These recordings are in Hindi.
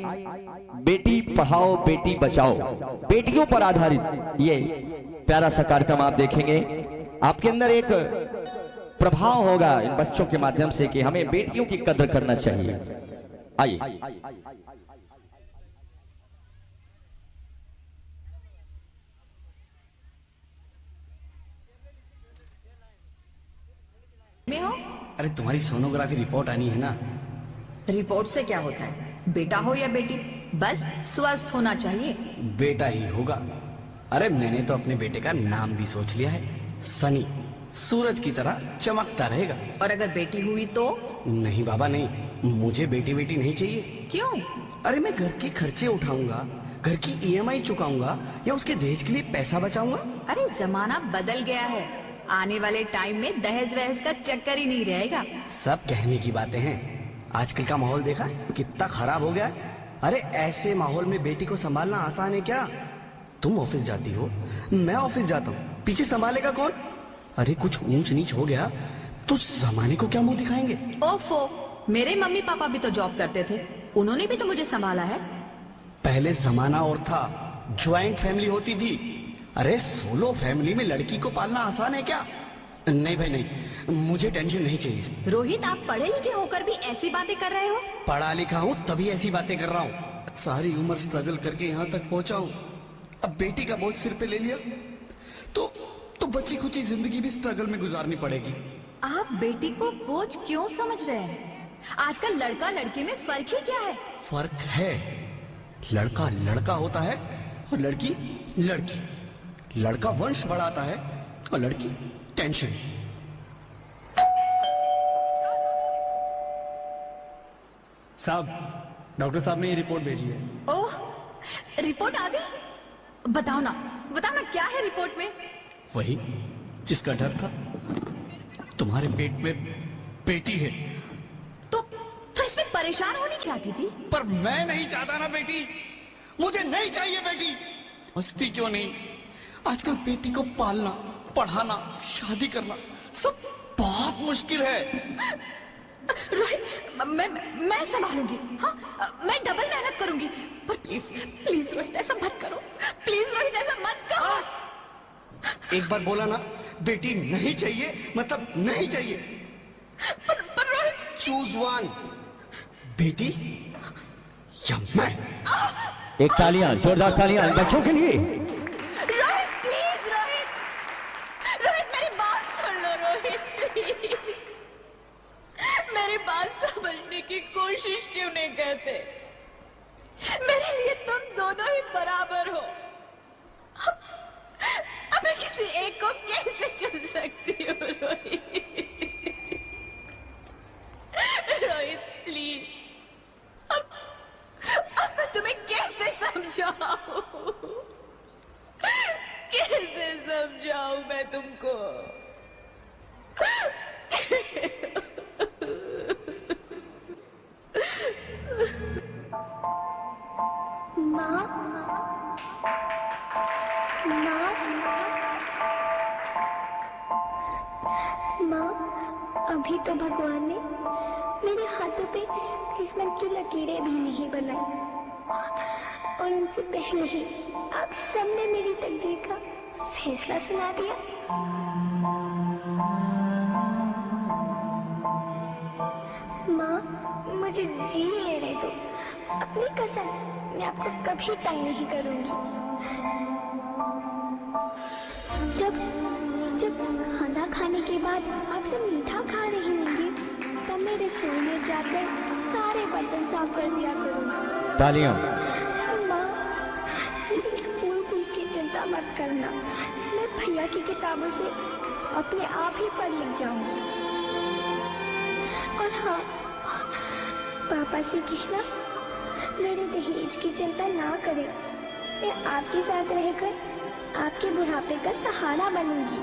बेटी पढ़ाओ बेटी बचाओ, बेटियों पर आधारित ये प्यारा सा कार्यक्रम आप देखेंगे। आपके अंदर एक प्रभाव होगा इन बच्चों के माध्यम से कि हमें बेटियों की कदर करना चाहिए। आइए। में हो? अरे तुम्हारी सोनोग्राफी रिपोर्ट आनी है ना। रिपोर्ट से क्या होता है? बेटा हो या बेटी, बस स्वस्थ होना चाहिए। बेटा ही होगा। अरे मैंने तो अपने बेटे का नाम भी सोच लिया है, सनी। सूरज की तरह चमकता रहेगा। और अगर बेटी हुई तो? नहीं बाबा नहीं, मुझे बेटी बेटी नहीं चाहिए। क्यों? अरे मैं घर के खर्चे उठाऊंगा, घर की ईएमआई चुकाऊंगा या उसके दहेज के लिए पैसा बचाऊंगा। अरे जमाना बदल गया है, आने वाले टाइम में दहेज वहेज का चक्कर ही नहीं रहेगा। सब कहने की बातें हैं, आजकल का माहौल देखा कितना खराब हो गया है। अरे ऐसे माहौल में बेटी को संभालना आसान है क्या? तुम ऑफिस जाती हो, मैं ऑफिस जाता हूँ, पीछे संभालेगा कौन? अरे कुछ ऊंच नीच हो गया तो जमाने को क्या मुंह दिखाएंगे? ओफो, मेरे मम्मी पापा भी तो जॉब करते थे, उन्होंने भी तो मुझे संभाला है। पहले जमाना और था, ज्वाइंट फैमिली होती थी। अरे सोलो फैमिली में लड़की को पालना आसान है क्या? नहीं भाई नहीं, मुझे टेंशन नहीं चाहिए। रोहित, आप पढ़े लिखे होकर भी ऐसी बातें कर रहे हो? पढ़ा लिखा हूँ तभी ऐसी बातें कर रहा हूँ। सारी उम्र स्ट्रगल करके यहाँ तक पहुंचा हूँ, अब बेटी का बोझ सिर पे ले लिया तो बची खुची जिंदगी भी स्ट्रगल में गुजारनी पड़ेगी। आप बेटी को बोझ क्यों समझ रहे हैं? आजकल लड़का लड़की में फर्क ही क्या है? फर्क है, लड़का लड़का होता है और लड़की लड़की। लड़का वंश बढ़ाता है और लड़की टेंशन। साहब, डॉक्टर साहब ने ये रिपोर्ट भेजी है। ओह, रिपोर्ट आ गई? बताओ ना क्या है रिपोर्ट में? वही जिसका डर था, तुम्हारे पेट में बेटी है। तो इसमें परेशान होनी चाहती थी? पर मैं नहीं चाहता ना बेटी, मुझे नहीं चाहिए बेटी। मस्ती क्यों नहीं, आजकल बेटी को पालना, पढ़ाना, शादी करना सब बहुत मुश्किल है। रोहित, मैं संभालूंगी। हाँ, मैं डबल मेहनत करूंगी। पर प्लीज रोहित ऐसा मत करो, प्लीज रोहित ऐसा मत करो। एक बार बोला ना, बेटी नहीं चाहिए मतलब नहीं चाहिए। पर रोहित, चूज वन, बेटी या मैं। एक तालियां, जोरदार तालियां इन बच्चों के लिए। रोहित प्लीज, रोहित मेरी बात सुन लो। रोहित प्लीज, मेरी बात समझने की कोशिश क्यों नहीं करते? मेरे लिए तुम दोनों ही बराबर हो। अब मैं किसी एक को कैसे चुन सकती हूँ? रोहित प्लीज, अब मैं तुम्हें कैसे समझाऊं? कैसे समझाऊं मैं तुमको? माँ, अभी तो भगवान ने मेरे हाथों पे किस्मत की लकीरें भी नहीं बनाई, और उनसे पहले ही आप सबने मेरी तकदीर का फैसला सुना दिया। माँ, मुझे जी लेने दो। अपनी कसम, मैं आपको कभी तंग नहीं करूंगी। जब खाना खाने के बाद आप सब मीठा खा रही होंगी, तब मैं रसोई में जाकर सारे बर्तन साफ कर दिया करूंगी। तालियां। माँ, मेरी स्कूल फीस की चिंता मत करना, मैं भैया की किताबों से अपने आप ही पढ़ लिख जाऊंगी। और हाँ, पापा से कहना मेरे दहेज की चिंता ना करें, मैं आपके साथ रहकर आपके बुढ़ापे का सहारा बनूंगी।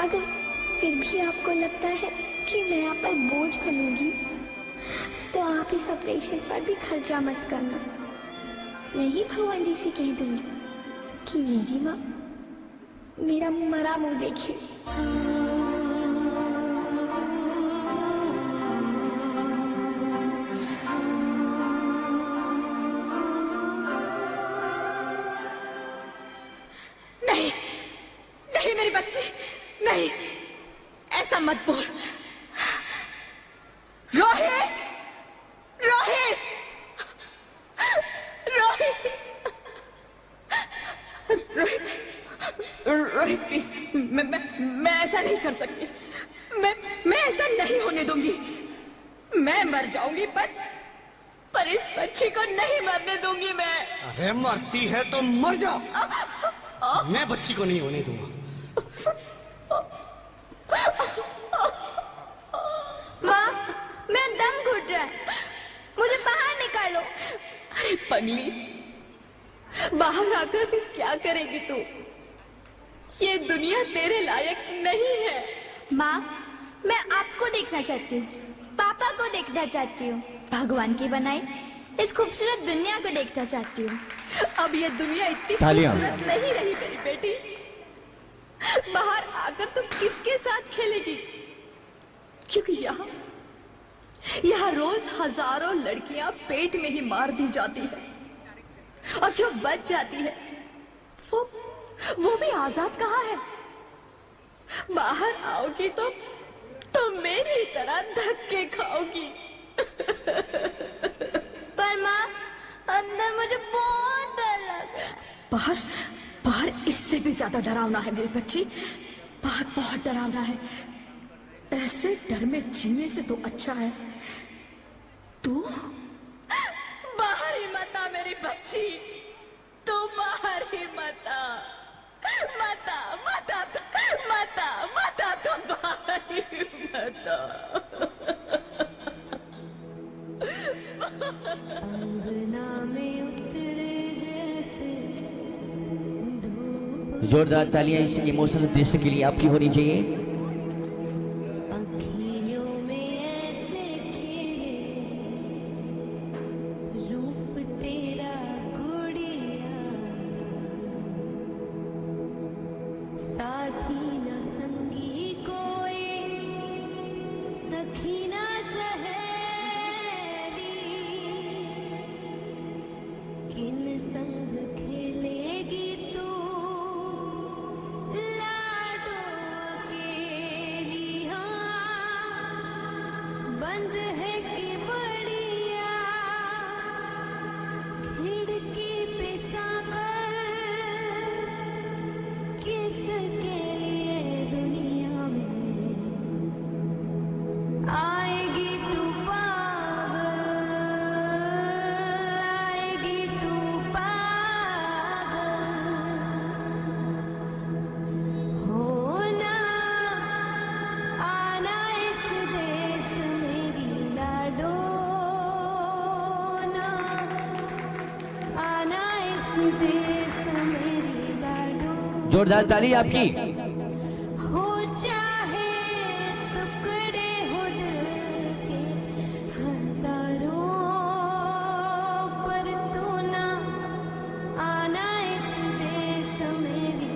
अगर फिर भी आपको लगता है कि मैं आप पर बोझ बनूंगी, तो आप इस ऑपरेशन पर भी खर्चा मत करना। मैं ही भगवान जी से कह दूंगी कि मेरी माँ मेरा मरा मुंह देखे। मत बोल। रोहित, रोहित, रोहित, रोहित, रोहित प्लीज, मैं ऐसा नहीं कर सकती। मैं ऐसा नहीं होने दूंगी। मैं मर जाऊंगी पर इस बच्ची को नहीं मरने दूंगी मैं। अरे मरती है तो मर जा, मैं बच्ची को नहीं होने दूंगा। माँ, मैं दम घुट रहा है, मुझे बाहर निकालो। अरे पगली, बाहर आकर भी क्या करेगी तू? ये दुनिया तेरे लायक नहीं है। माँ, मैं आपको देखना चाहती हूँ, पापा को देखना चाहती हूँ, भगवान की बनाई इस खूबसूरत दुनिया को देखना चाहती हूँ। अब ये दुनिया इतनी तालियां। खूबसूरत नहीं रही मेरी बेटी। बाहर आकर तुम किसके साथ खेलेगी? क्योंकि यहाँ रोज हजारों लड़कियां पेट में ही मार दी जाती है, और जो बच जाती है वो भी आजाद कहाँ है? बाहर आओगी तो मेरी तरह धक्के खाओगी। पर माँ, अंदर मुझे बहुत डर लग रहा है। बाहर बाहर इससे भी ज्यादा डरावना है मेरी बच्ची। बाहर बहुत डरावना है। ऐसे डर में जीने से तो अच्छा है तू बाहर ही मत आ मेरी बच्ची। तू बाहर ही मत आ, मत आ, मत आ, मत आ, मत आ, तू बाहर ही मत आ। जोरदार तालियां इस इमोशनल दृश्य के लिए आपकी होनी चाहिए। जोरदार ताली आपकी। हो चाहे टुकड़े हो दिल के हजारों, पर तू ना आना इस देश मेरी,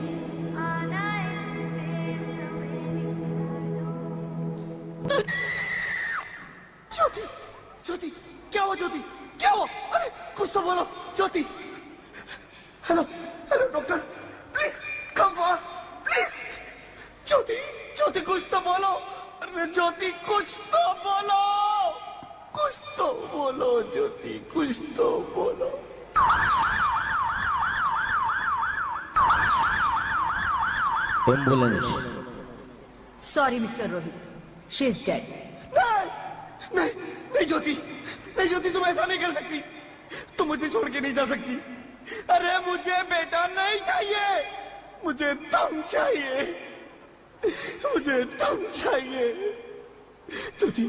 आना इस देश मेरी। ज्योति, ज्योति, क्या हुआ ज्योति, क्या हुआ? अरे कुछ तो बोलो Jyoti. Hello, hello doctor, please come fast, please. Jyoti, Jyoti कुछ तो बोलो। अरे ज्योति कुछ तो बोलो, कुछ तो बोलो ज्योति, कुछ तो बोलो। Ambulance. Sorry mister Rohit, she is dead. नहीं, नहीं, नहीं ज्योति, नहीं ज्योति, तुम ऐसा नहीं कर सकती। तुम मुझे छोड़ के नहीं जा सकती। अरे मुझे बेटा नहीं चाहिए, मुझे तुम चाहिए, मुझे तुम चाहिए। ज्योति,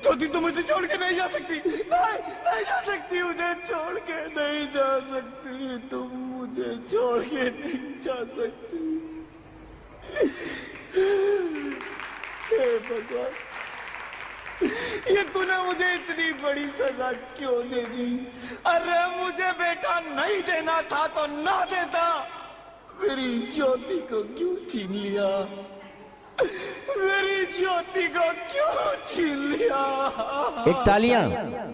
ज्योति तुम मुझे छोड़ के नहीं जा सकती। नहीं, नहीं जा सकती, मुझे छोड़ के नहीं जा सकती। तुम मुझे छोड़ के नहीं जा सकती। हे भगवान, ये तूने मुझे इतनी बड़ी सजा क्यों दे दी? अरे मुझे बेटा नहीं देना था तो ना देता। मेरी ज्योति को क्यों छीन लिया? मेरी ज्योति को क्यों छीन लिया? एक तालियां,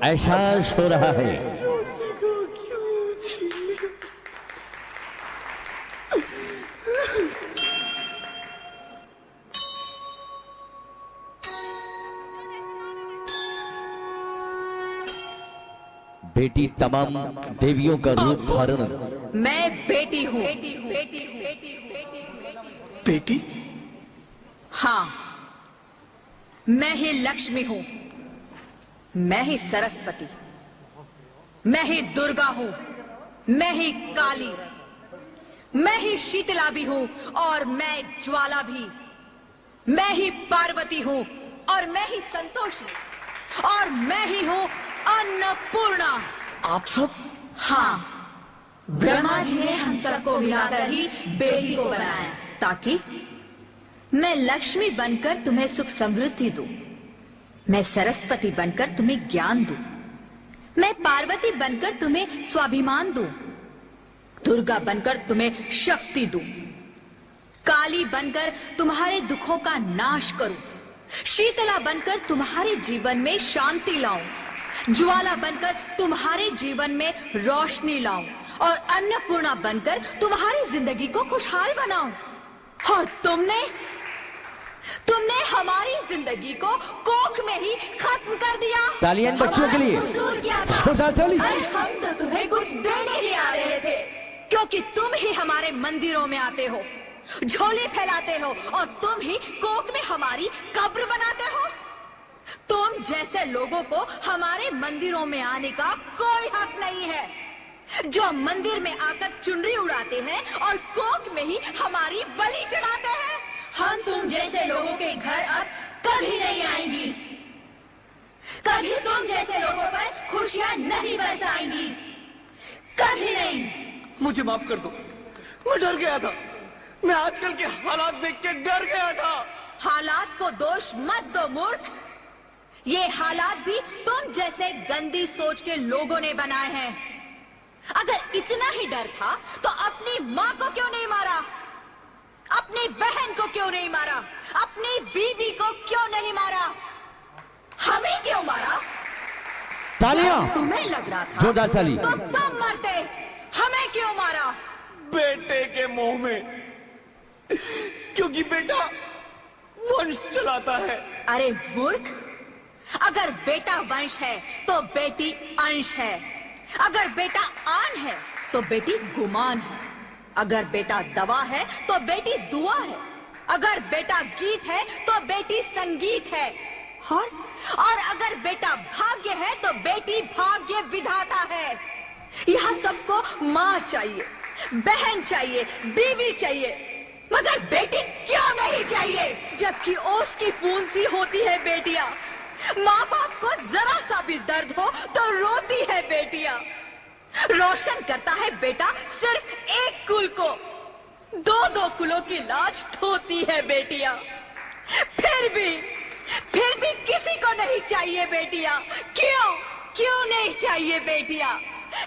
एहसास हो रहा है। ज्योति को क्यों छीन लिया? बेटी तमाम देवियों का रूप धारण। मैं बेटी हूँ। बेटी? हाँ, मैं ही लक्ष्मी हूँ, मैं ही सरस्वती, मैं ही दुर्गा हूँ, मैं ही काली, मैं ही शीतला भी हूँ और मैं ज्वाला भी, मैं ही पार्वती हूँ और मैं ही संतोषी, और मैं ही हूँ अन्नपूर्णा। आप सब? हाँ, ब्रह्मा जी ने हम सबको मिलाकर ही बेटी को बनाया, ताकि मैं लक्ष्मी बनकर तुम्हें सुख समृद्धि दूं, मैं सरस्वती बनकर तुम्हें ज्ञान दूं, मैं पार्वती बनकर तुम्हें स्वाभिमान दूं, दुर्गा बनकर तुम्हें शक्ति दूं, काली बनकर तुम्हारे दुखों का नाश करूं, शीतला बनकर तुम्हारे जीवन में शांति लाऊं, ज्वाला बनकर तुम्हारे जीवन में रोशनी लाऊं, और अन्नपूर्णा बनकर तुम्हारी जिंदगी को खुशहाल बनाऊं। और तुमने हमारी जिंदगी को कोख में ही खत्म कर दिया। तालियां इन बच्चों के लिए। हमारा कसूर क्या था? जोरदार ताली। अरे हम तो तुम्हें कुछ देने ही आ रहे थे, क्योंकि तुम ही हमारे मंदिरों में आते हो, झोले फैलाते हो, और तुम ही कोख में हमारी कब्र बनाते हो। तुम जैसे लोगों को हमारे मंदिरों में आने का कोई हक नहीं है, जो मंदिर में आकर चुनरी उड़ाते हैं और कोख में ही हमारी बलि चढ़ाते हैं। हम तुम जैसे लोगों के घर अब कभी नहीं आएंगी, कभी तुम जैसे लोगों पर खुशियां नहीं बरसाएंगी, कभी नहीं। मुझे माफ कर दो, मैं डर गया था, मैं आजकल के हालात देख के डर गया था। हालात को दोष मत दो मूर्ख, ये हालात भी तुम जैसे गंदी सोच के लोगों ने बनाए हैं। अगर इतना ही डर था तो अपनी माँ को क्यों नहीं मारा, अपनी बहन को क्यों नहीं मारा, अपनी बीवी को क्यों नहीं मारा, हमें क्यों मारा? तालियां। तुम्हें लग रहा था जोरदार ताली। तो तुम मरते, हमें क्यों मारा? बेटे के मोह में, क्योंकि बेटा वंश चलाता है। अरे मूर्ख, अगर बेटा वंश है तो बेटी अंश है, अगर बेटा आन है तो बेटी गुमान है, अगर बेटा दवा है तो बेटी दुआ है, अगर बेटा गीत है तो बेटी संगीत है, और अगर बेटा भाग्य है तो बेटी भाग्य विधाता है। यह सबको माँ चाहिए, बहन चाहिए, बीवी चाहिए, मगर बेटी क्यों नहीं चाहिए? जबकि ओस की बूंद सी होती है बेटियां, माँ बाप को जरा सा भी दर्द हो तो रोती है बेटियां। रोशन करता है बेटा सिर्फ एक कुल को, दो कुलों की लाज ढोती है बेटियां। फिर भी किसी को नहीं चाहिए बेटियां। क्यों नहीं चाहिए बेटियां?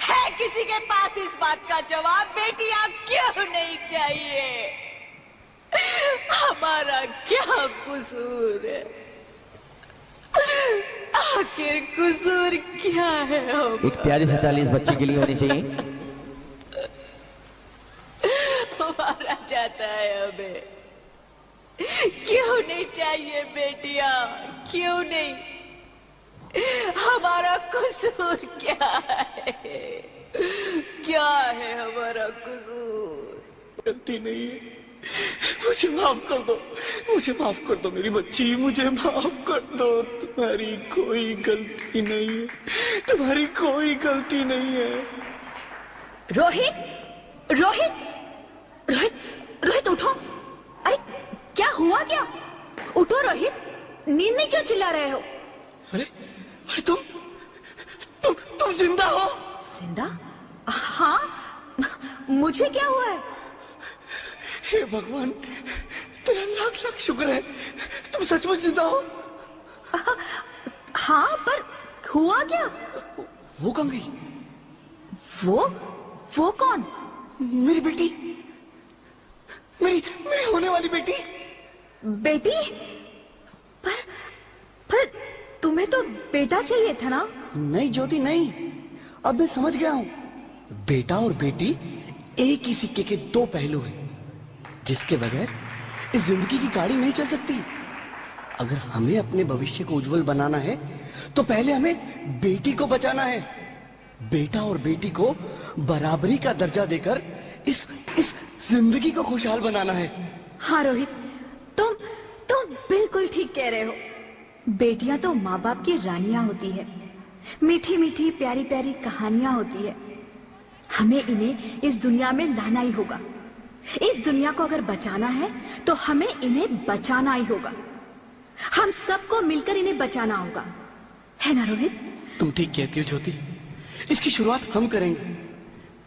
है किसी के पास इस बात का जवाब? बेटियां क्यों नहीं चाहिए? हमारा क्या कसूर है? आखिर कसूर क्या है? एक प्यारी सी ताली इस बच्चे के लिए होनी चाहिए। मारा जाता है हमें, क्यों नहीं चाहिए बेटियां? क्यों नहीं? हमारा कसूर क्या है? क्या है हमारा कसूर? गलती नहीं है, मुझे माफ कर दो, मुझे माफ कर दो मेरी बच्ची, मुझे माफ कर दो। तुम्हारी कोई गलती नहीं है, तुम्हारी कोई गलती नहीं है। रोहित, रोहित, रोहित, रोहित उठो। अरे क्या हुआ क्या? उठो रोहित, नींद में क्यों चिल्ला रहे हो? अरे अरे तुम जिंदा हो? जिंदा? हाँ, मुझे क्या हुआ है? हे भगवान, तेरा लाख लाख शुक्र है, तुम सचमुच जिंदा हो। हाँ, पर हुआ क्या? वो कहाँ गई? वो कौन? मेरी बेटी, मेरी होने वाली बेटी। बेटी? पर तुम्हें तो बेटा चाहिए था ना? नहीं ज्योति नहीं, अब मैं समझ गया हूँ। बेटा और बेटी एक ही सिक्के के दो पहलू हैं, जिसके बगैर इस जिंदगी की गाड़ी नहीं चल सकती। अगर हमें अपने भविष्य को उज्जवल बनाना है तो पहले हमें बेटी को बचाना है। बेटा और बेटी को बराबरी का दर्जा देकर इस जिंदगी को खुशहाल बनाना है। हाँ रोहित, तुम बिल्कुल ठीक कह रहे हो। बेटियां तो माँ बाप की रानियां होती है, मीठी मीठी प्यारी प्यारी कहानियां होती है। हमें इन्हें इस दुनिया में लाना ही होगा। इस दुनिया को अगर बचाना है तो हमें इन्हें बचाना ही होगा। हम सबको मिलकर इन्हें बचाना होगा, है ना रोहित? तुम ठीक कहती हो ज्योति, इसकी शुरुआत हम करेंगे।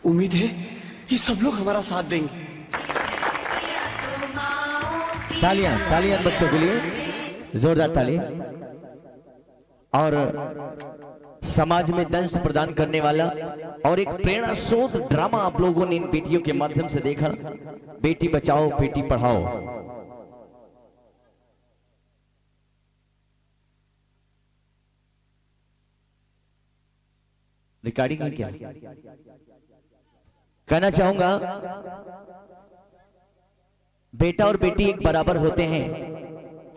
उम्मीद है कि सब लोग हमारा साथ देंगे। तालियां तालियां बच्चों के लिए, जोरदार ताली। और समाज में दंश प्रदान करने वाला और एक प्रेरणा स्रोत ड्रामा आप लोगों ने इन बेटियों के माध्यम से देखा। बेटी बचाओ बेटी पढ़ाओ। रिकॉर्डिंग है क्या? कहना चाहूंगा, बेटा और बेटी एक बराबर होते हैं।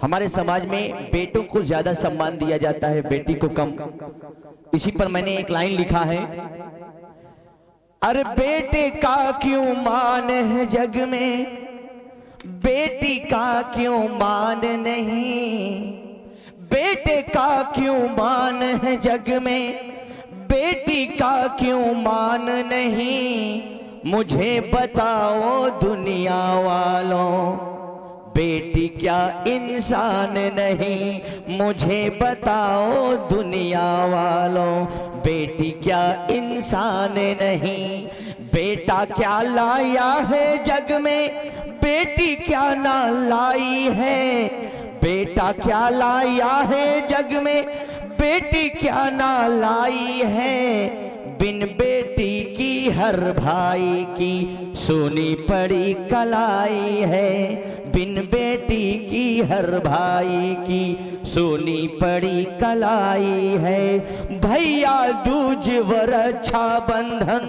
हमारे समाज में बेटों को ज्यादा सम्मान दिया जाता है, बेटी को कम। इसी पर मैंने एक लाइन लिखा है, अरे बेटे का क्यों मान है जग में, बेटी का क्यों मान नहीं। बेटे का क्यों मान है जग में, बेटी का क्यों मान नहीं। मुझे बताओ दुनिया वालों, बेटी क्या इंसान नहीं। मुझे बताओ दुनिया वालों, बेटी क्या इंसान नहीं। बेटा क्या लाया है जग में, बेटी क्या ना लाई है। बेटा क्या लाया है जग में, बेटी क्या ना लाई है। बिन बेटी की हर भाई की सोनी पड़ी कलाई है। बिन बेटी की हर भाई की सोनी पड़ी कलाई है। भैया दूज व रक्षा बंधन,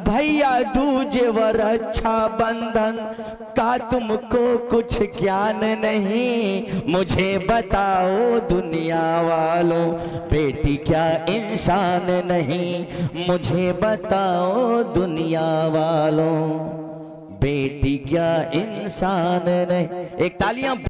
भैया दूज व रक्षा बंधन का तुमको कुछ ज्ञान नहीं। मुझे बताओ दुनिया वालों, बेटी क्या इंसान नहीं। मुझे बताओ दुनिया वालों, बेटी क्या इंसान नहीं। एक तालियां।